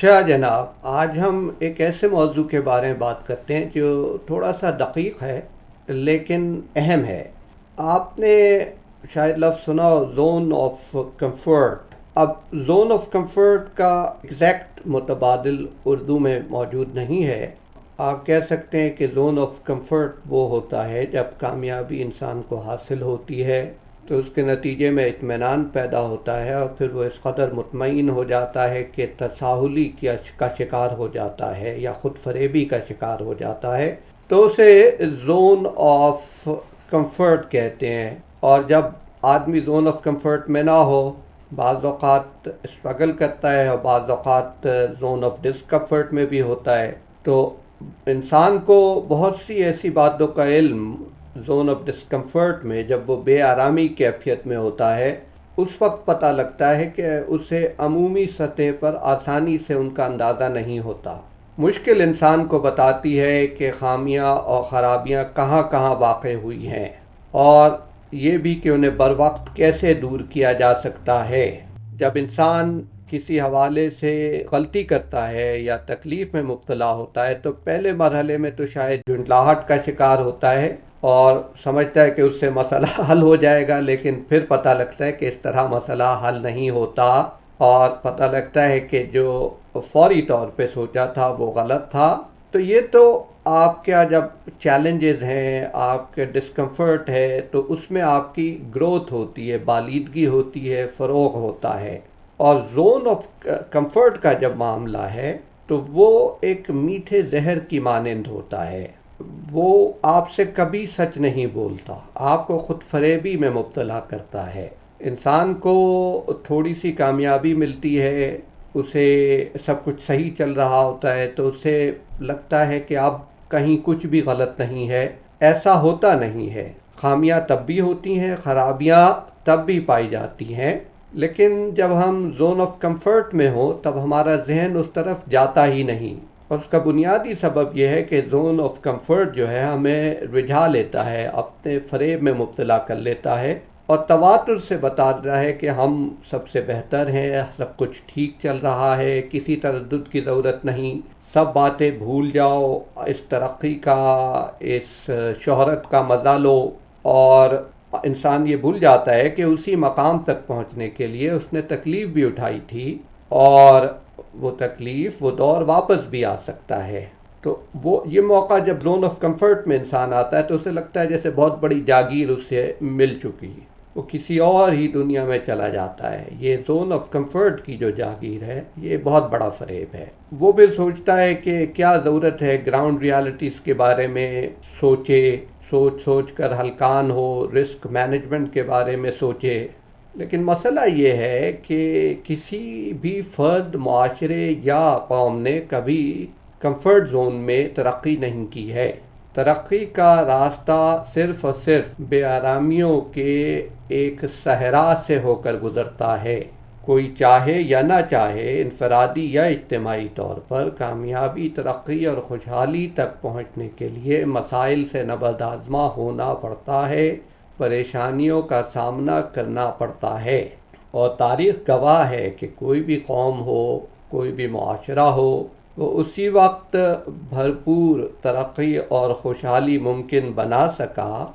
اچھا جناب، آج ہم ایک ایسے موضوع کے بارے میں بات کرتے ہیں جو تھوڑا سا دقیق ہے لیکن اہم ہے۔ آپ نے شاید لفظ سنا ہو، زون آف کمفرٹ۔ اب زون آف کمفرٹ کا ایگزیکٹ متبادل اردو میں موجود نہیں ہے۔ آپ کہہ سکتے ہیں کہ زون آف کمفرٹ وہ ہوتا ہے جب کامیابی انسان کو حاصل ہوتی ہے تو اس کے نتیجے میں اطمینان پیدا ہوتا ہے، اور پھر وہ اس قدر مطمئن ہو جاتا ہے کہ تساہلی کا شکار ہو جاتا ہے یا خود فریبی کا شکار ہو جاتا ہے، تو اسے زون آف کمفرٹ کہتے ہیں۔ اور جب آدمی زون آف کمفرٹ میں نہ ہو، بعض اوقات اسٹرگل کرتا ہے اور بعض اوقات زون آف ڈسکمفرٹ میں بھی ہوتا ہے، تو انسان کو بہت سی ایسی باتوں کا علم زون آف ڈسکمفرٹ میں، جب وہ بے آرامی کیفیت میں ہوتا ہے، اس وقت پتہ لگتا ہے کہ اسے عمومی سطح پر آسانی سے ان کا اندازہ نہیں ہوتا۔ مشکل انسان کو بتاتی ہے کہ خامیاں اور خرابیاں کہاں کہاں واقع ہوئی ہیں، اور یہ بھی کہ انہیں بروقت کیسے دور کیا جا سکتا ہے۔ جب انسان کسی حوالے سے غلطی کرتا ہے یا تکلیف میں مبتلا ہوتا ہے تو پہلے مرحلے میں تو شاید جھنجلاہٹ کا شکار ہوتا ہے اور سمجھتا ہے کہ اس سے مسئلہ حل ہو جائے گا، لیکن پھر پتہ لگتا ہے کہ اس طرح مسئلہ حل نہیں ہوتا، اور پتہ لگتا ہے کہ جو فوری طور پہ سوچا تھا وہ غلط تھا۔ تو یہ تو آپ کیا، جب چیلنجز ہیں، آپ کے ڈسکمفرٹ ہے، تو اس میں آپ کی گروتھ ہوتی ہے، بالیدگی ہوتی ہے، فروغ ہوتا ہے۔ اور زون آف کمفرٹ کا جب معاملہ ہے تو وہ ایک میٹھے زہر کی مانند ہوتا ہے۔ وہ آپ سے کبھی سچ نہیں بولتا، آپ کو خود فریبی میں مبتلا کرتا ہے۔ انسان کو تھوڑی سی کامیابی ملتی ہے، اسے سب کچھ صحیح چل رہا ہوتا ہے تو اسے لگتا ہے کہ اب کہیں کچھ بھی غلط نہیں ہے۔ ایسا ہوتا نہیں ہے، خامیاں تب بھی ہوتی ہیں، خرابیاں تب بھی پائی جاتی ہیں، لیکن جب ہم زون آف کمفرٹ میں ہوں تب ہمارا ذہن اس طرف جاتا ہی نہیں۔ اور اس کا بنیادی سبب یہ ہے کہ زون آف کمفرٹ جو ہے ہمیں رجھا لیتا ہے، اپنے فریب میں مبتلا کر لیتا ہے، اور تواتر سے بتاتا ہے کہ ہم سب سے بہتر ہیں، سب کچھ ٹھیک چل رہا ہے، کسی تردد کی ضرورت نہیں، سب باتیں بھول جاؤ، اس ترقی کا، اس شہرت کا مزہ لو۔ اور انسان یہ بھول جاتا ہے کہ اسی مقام تک پہنچنے کے لیے اس نے تکلیف بھی اٹھائی تھی، اور وہ تکلیف، وہ دور واپس بھی آ سکتا ہے۔ تو وہ یہ موقع جب زون آف کمفرٹ میں انسان آتا ہے تو اسے لگتا ہے جیسے بہت بڑی جاگیر اس سے مل چکی، وہ کسی اور ہی دنیا میں چلا جاتا ہے۔ یہ زون آف کمفرٹ کی جو جاگیر ہے یہ بہت بڑا فریب ہے۔ وہ بھی سوچتا ہے کہ کیا ضرورت ہے گراؤنڈ ریالٹیز کے بارے میں سوچے، سوچ کر ہلکان ہو، رسک مینجمنٹ کے بارے میں سوچے۔ لیکن مسئلہ یہ ہے کہ کسی بھی فرد، معاشرے یا قوم نے کبھی کمفرٹ زون میں ترقی نہیں کی ہے۔ ترقی کا راستہ صرف اور صرف بے آرامیوں کے ایک صحرا سے ہو کر گزرتا ہے۔ کوئی چاہے یا نہ چاہے، انفرادی یا اجتماعی طور پر کامیابی، ترقی اور خوشحالی تک پہنچنے کے لیے مسائل سے نبرد آزما ہونا پڑتا ہے، پریشانیوں کا سامنا کرنا پڑتا ہے۔ اور تاریخ گواہ ہے کہ کوئی بھی قوم ہو، کوئی بھی معاشرہ ہو، وہ اسی وقت بھرپور ترقی اور خوشحالی ممکن بنا سکا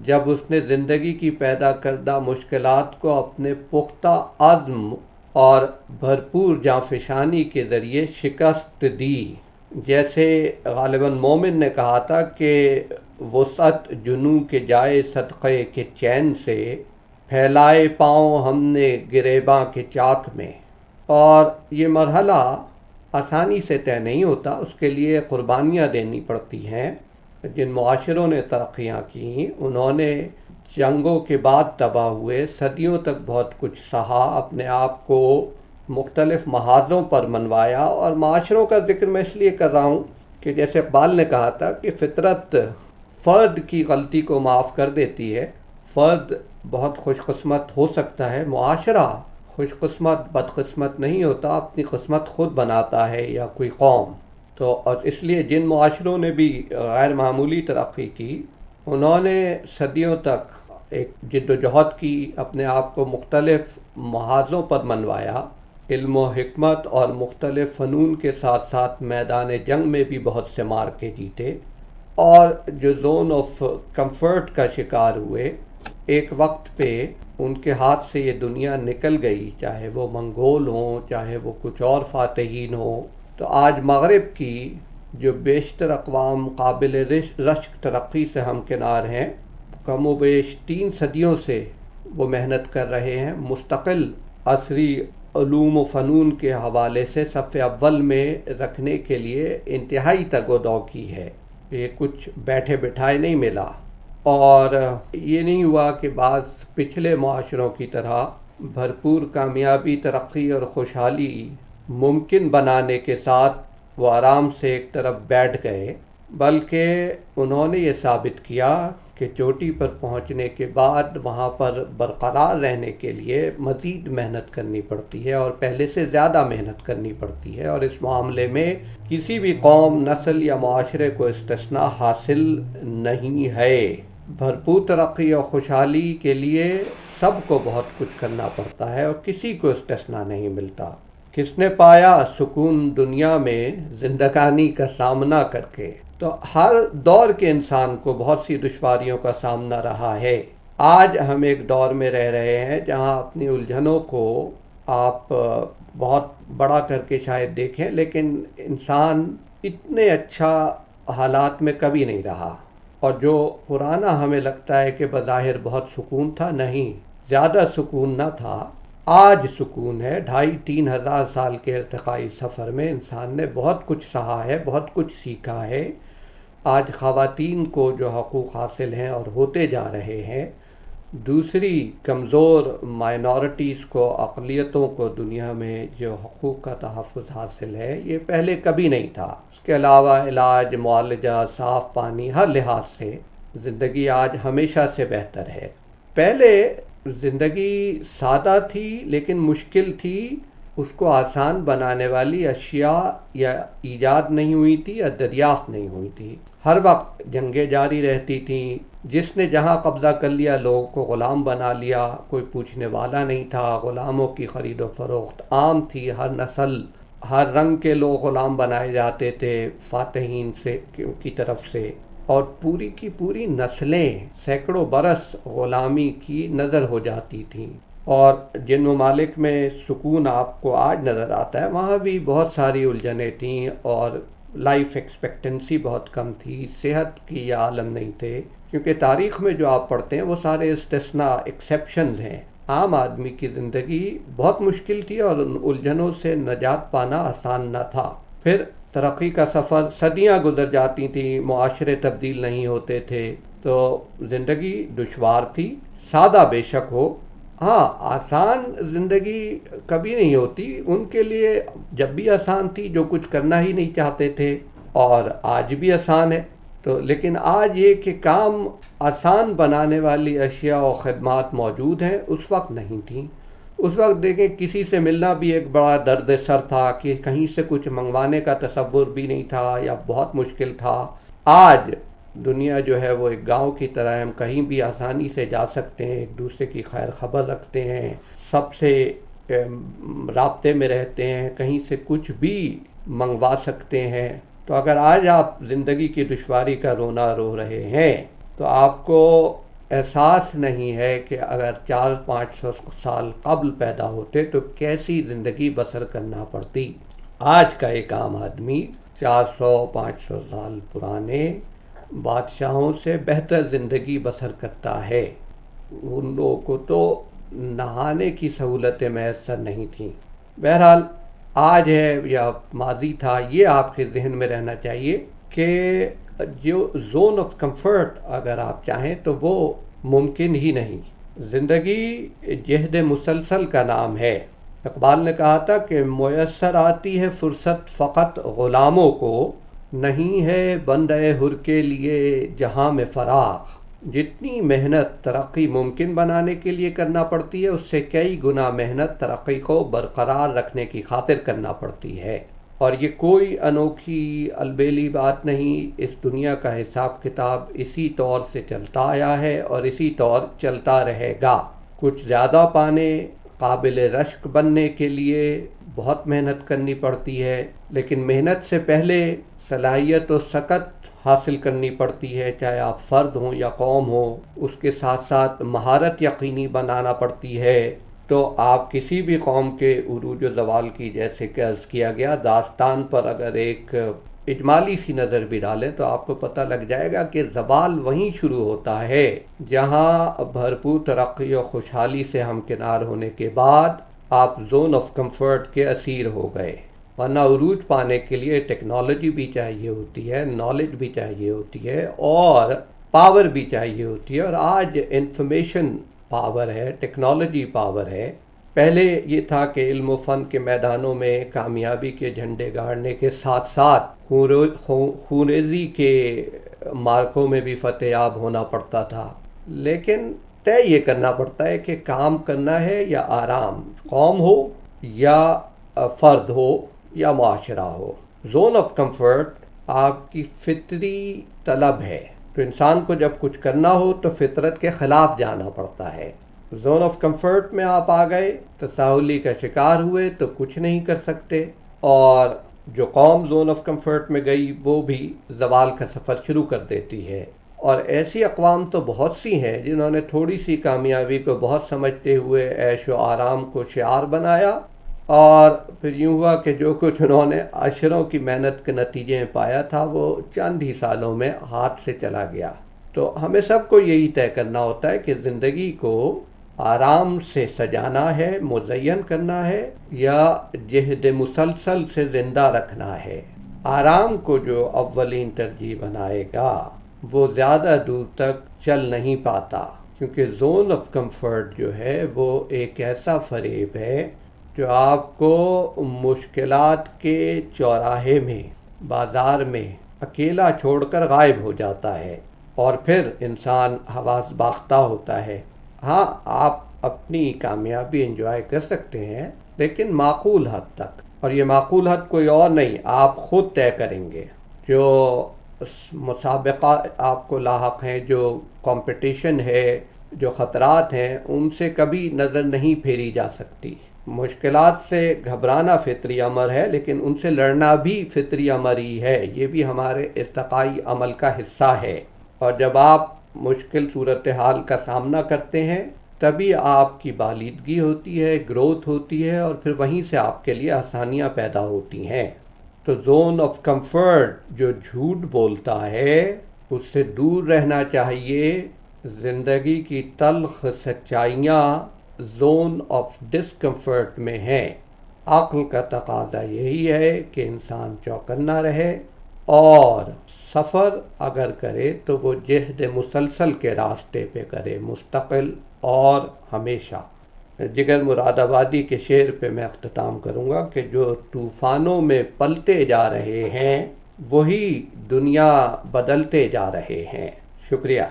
جب اس نے زندگی کی پیدا کردہ مشکلات کو اپنے پختہ عزم اور بھرپور جانفشانی کے ذریعے شکست دی۔ جیسے غالباً مومن نے کہا تھا کہ وسعت جنوں کے جائے صدقے کے چین سے، پھیلائے پاؤں ہم نے گریباں کے چاک میں۔ اور یہ مرحلہ آسانی سے طے نہیں ہوتا، اس کے لیے قربانیاں دینی پڑتی ہیں۔ جن معاشروں نے ترقیاں کیں انہوں نے جنگوں کے بعد تباہ ہوئے، صدیوں تک بہت کچھ سہا، اپنے آپ کو مختلف محاذوں پر منوایا۔ اور معاشروں کا ذکر میں اس لیے کر رہا ہوں کہ جیسے اقبال نے کہا تھا کہ فطرت فرد کی غلطی کو معاف کر دیتی ہے، فرد بہت خوش قسمت ہو سکتا ہے، معاشرہ خوش قسمت بدقسمت نہیں ہوتا، اپنی قسمت خود بناتا ہے، یا کوئی قوم۔ تو اور اس لیے جن معاشروں نے بھی غیر معمولی ترقی کی، انہوں نے صدیوں تک ایک جد و جہد کی، اپنے آپ کو مختلف محاذوں پر منوایا، علم و حکمت اور مختلف فنون کے ساتھ ساتھ میدان جنگ میں بھی بہت سے مارکے جیتے، اور جو زون آف کمفرٹ کا شکار ہوئے، ایک وقت پہ ان کے ہاتھ سے یہ دنیا نکل گئی، چاہے وہ منگول ہوں، چاہے وہ کچھ اور فاتحین ہوں، تو آج مغرب کی جو بیشتر اقوام قابل رشک ترقی سے ہمکنار ہیں، کم و بیش 3 صدیوں سے وہ محنت کر رہے ہیں، مستقل عصری علوم و فنون کے حوالے سے صف اول میں رکھنے کے لیے انتہائی تگ و دو کی ہے۔ یہ کچھ بیٹھے بٹھائے نہیں ملا، اور یہ نہیں ہوا کہ بعض پچھلے معاشروں کی طرح بھرپور کامیابی، ترقی اور خوشحالی ممکن بنانے کے ساتھ وہ آرام سے ایک طرف بیٹھ گئے، بلکہ انہوں نے یہ ثابت کیا کہ چوٹی پر پہنچنے کے بعد وہاں پر برقرار رہنے کے لیے مزید محنت کرنی پڑتی ہے، اور پہلے سے زیادہ محنت کرنی پڑتی ہے، اور اس معاملے میں کسی بھی قوم، نسل یا معاشرے کو استثناء حاصل نہیں ہے۔ بھرپور ترقی اور خوشحالی کے لیے سب کو بہت کچھ کرنا پڑتا ہے، اور کسی کو استثناء نہیں ملتا۔ کس نے پایا سکون دنیا میں زندگانی کا سامنا کر کے؟ تو ہر دور کے انسان کو بہت سی دشواریوں کا سامنا رہا ہے۔ آج ہم ایک دور میں رہ رہے ہیں جہاں اپنی الجھنوں کو آپ بہت بڑا کر کے شاید دیکھیں، لیکن انسان اتنے اچھا حالات میں کبھی نہیں رہا، اور جو پرانا ہمیں لگتا ہے کہ بظاہر بہت سکون تھا، نہیں، زیادہ سکون نہ تھا، آج سکون ہے۔ 2500-3 ہزار سال کے ارتقائی سفر میں انسان نے بہت کچھ سہا ہے، بہت کچھ سیکھا ہے۔ آج خواتین کو جو حقوق حاصل ہیں اور ہوتے جا رہے ہیں، دوسری کمزور مائنورٹیز کو، اقلیتوں کو دنیا میں جو حقوق کا تحفظ حاصل ہے، یہ پہلے کبھی نہیں تھا۔ اس کے علاوہ علاج، معالجہ، صاف پانی، ہر لحاظ سے زندگی آج ہمیشہ سے بہتر ہے۔ پہلے زندگی سادہ تھی لیکن مشکل تھی، اس کو آسان بنانے والی اشیاء یا ایجاد نہیں ہوئی تھی یا دریافت نہیں ہوئی تھی۔ ہر وقت جنگیں جاری رہتی تھیں، جس نے جہاں قبضہ کر لیا لوگوں کو غلام بنا لیا، کوئی پوچھنے والا نہیں تھا، غلاموں کی خرید و فروخت عام تھی، ہر نسل، ہر رنگ کے لوگ غلام بنائے جاتے تھے فاتحین سے کی طرف سے، اور پوری کی پوری نسلیں سینکڑوں برس غلامی کی نظر ہو جاتی تھیں۔ اور جن ممالک میں سکون آپ کو آج نظر آتا ہے، وہاں بھی بہت ساری الجھنیں تھیں، اور لائف ایکسپیکٹنسی بہت کم تھی، صحت کی عالم نہیں تھے، کیونکہ تاریخ میں جو آپ پڑھتے ہیں وہ سارے استثناء، ایکسیپشنز ہیں۔ عام آدمی کی زندگی بہت مشکل تھی، اور ان الجھنوں سے نجات پانا آسان نہ تھا۔ پھر ترقی کا سفر، صدیاں گزر جاتی تھیں، معاشرے تبدیل نہیں ہوتے تھے، تو زندگی دشوار تھی، سادہ بے شک ہو۔ ہاں، آسان زندگی کبھی نہیں ہوتی، ان کے لیے جب بھی آسان تھی جو کچھ کرنا ہی نہیں چاہتے تھے، اور آج بھی آسان ہے۔ تو لیکن آج یہ کہ کام آسان بنانے والی اشیاء و خدمات موجود ہیں، اس وقت نہیں تھیں۔ اس وقت دیکھیں کسی سے ملنا بھی ایک بڑا درد سر تھا، کہ کہیں سے کچھ منگوانے کا تصور بھی نہیں تھا یا بہت مشکل تھا۔ آج دنیا جو ہے وہ ایک گاؤں کی طرح ہے، ہم کہیں بھی آسانی سے جا سکتے ہیں، ایک دوسرے کی خیر خبر رکھتے ہیں، سب سے رابطے میں رہتے ہیں، کہیں سے کچھ بھی منگوا سکتے ہیں۔ تو اگر آج آپ زندگی کی دشواری کا رونا رو رہے ہیں، تو آپ کو احساس نہیں ہے کہ اگر 400-500 سال قبل پیدا ہوتے تو کیسی زندگی بسر کرنا پڑتی۔ آج کا ایک عام آدمی 400-500 سال پرانے بادشاہوں سے بہتر زندگی بسر کرتا ہے۔ ان لوگوں کو تو نہانے کی سہولتیں میسر نہیں تھیں۔ بہرحال آج ہے یا ماضی تھا، یہ آپ کے ذہن میں رہنا چاہیے کہ جو زون آف کمفرٹ اگر آپ چاہیں تو وہ ممکن ہی نہیں۔ زندگی جہد مسلسل کا نام ہے۔ اقبال نے کہا تھا کہ میسر آتی ہے فرصت فقط غلاموں کو، نہیں ہے بندہ حر کے لیے جہاں میں فراغ۔ جتنی محنت ترقی ممکن بنانے کے لیے کرنا پڑتی ہے، اس سے کئی گنا محنت ترقی کو برقرار رکھنے کی خاطر کرنا پڑتی ہے۔ اور یہ کوئی انوکھی البیلی بات نہیں، اس دنیا کا حساب کتاب اسی طور سے چلتا آیا ہے اور اسی طور چلتا رہے گا۔ کچھ زیادہ پانے، قابل رشک بننے کے لیے بہت محنت کرنی پڑتی ہے، لیکن محنت سے پہلے صلاحیت و سکت حاصل کرنی پڑتی ہے، چاہے آپ فرد ہوں یا قوم ہو، اس کے ساتھ ساتھ مہارت یقینی بنانا پڑتی ہے۔ تو آپ کسی بھی قوم کے عروج و زوال کی، جیسے کہ عرض کیا گیا، داستان پر اگر ایک اجمالی سی نظر بھی ڈالیں تو آپ کو پتہ لگ جائے گا کہ زوال وہیں شروع ہوتا ہے جہاں بھرپور ترقی و خوشحالی سے ہمکنار ہونے کے بعد آپ زون آف کمفرٹ کے اسیر ہو گئے، ورنہ عروج پانے کے لیے ٹیکنالوجی بھی چاہیے ہوتی ہے، نالج بھی چاہیے ہوتی ہے، اور پاور بھی چاہیے ہوتی ہے۔ اور آج انفارمیشن پاور ہے، ٹیکنالوجی پاور ہے۔ پہلے یہ تھا کہ علم و فن کے میدانوں میں کامیابی کے جھنڈے گاڑنے کے ساتھ ساتھ خونریزی کے مارکوں میں بھی فتح یاب ہونا پڑتا تھا، لیکن طے یہ کرنا پڑتا ہے کہ کام کرنا ہے یا آرام، قوم ہو یا فرد ہو یا معاشرہ ہو۔ زون آف کمفرٹ آپ کی فطری طلب ہے، تو انسان کو جب کچھ کرنا ہو تو فطرت کے خلاف جانا پڑتا ہے۔ زون آف کمفرٹ میں آپ آ گئے، تساہلی کا شکار ہوئے تو کچھ نہیں کر سکتے، اور جو قوم زون آف کمفرٹ میں گئی وہ بھی زوال کا سفر شروع کر دیتی ہے۔ اور ایسی اقوام تو بہت سی ہیں جنہوں نے تھوڑی سی کامیابی کو بہت سمجھتے ہوئے عیش و آرام کو شعار بنایا، اور پھر یوں ہوا کہ جو کچھ انہوں نے عشروں کی محنت کے نتیجے میں پایا تھا وہ چند ہی سالوں میں ہاتھ سے چلا گیا۔ تو ہمیں سب کو یہی طے کرنا ہوتا ہے کہ زندگی کو آرام سے سجانا ہے، مزین کرنا ہے، یا جہد مسلسل سے زندہ رکھنا ہے۔ آرام کو جو اولین ترجیح بنائے گا وہ زیادہ دور تک چل نہیں پاتا، کیونکہ زون آف کمفرٹ جو ہے وہ ایک ایسا فریب ہے جو آپ کو مشکلات کے چوراہے میں، بازار میں اکیلا چھوڑ کر غائب ہو جاتا ہے، اور پھر انسان حواس باختہ ہوتا ہے۔ ہاں، آپ اپنی کامیابی انجوائے کر سکتے ہیں، لیکن معقول حد تک، اور یہ معقول حد کوئی اور نہیں، آپ خود طے کریں گے۔ جو مسابقہ آپ کو لاحق ہیں، جو کمپٹیشن ہے، جو خطرات ہیں، ان سے کبھی نظر نہیں پھیری جا سکتی۔ مشکلات سے گھبرانا فطری امر ہے، لیکن ان سے لڑنا بھی فطری امر ہی ہے، یہ بھی ہمارے ارتقائی عمل کا حصہ ہے۔ اور جب آپ مشکل صورتحال کا سامنا کرتے ہیں تبھی آپ کی بالیدگی ہوتی ہے، گروتھ ہوتی ہے، اور پھر وہیں سے آپ کے لیے آسانیاں پیدا ہوتی ہیں۔ تو زون آف کمفرٹ جو جھوٹ بولتا ہے اس سے دور رہنا چاہیے۔ زندگی کی تلخ سچائیاں زون آف ڈسکمفرٹ میں ہیں۔ عقل کا تقاضا یہی ہے کہ انسان چوکنا رہے، اور سفر اگر کرے تو وہ جہد مسلسل کے راستے پہ کرے، مستقل اور ہمیشہ۔ جگر مراد آبادی کے شعر پہ میں اختتام کروں گا کہ جو طوفانوں میں پلتے جا رہے ہیں وہی دنیا بدلتے جا رہے ہیں۔ شکریہ۔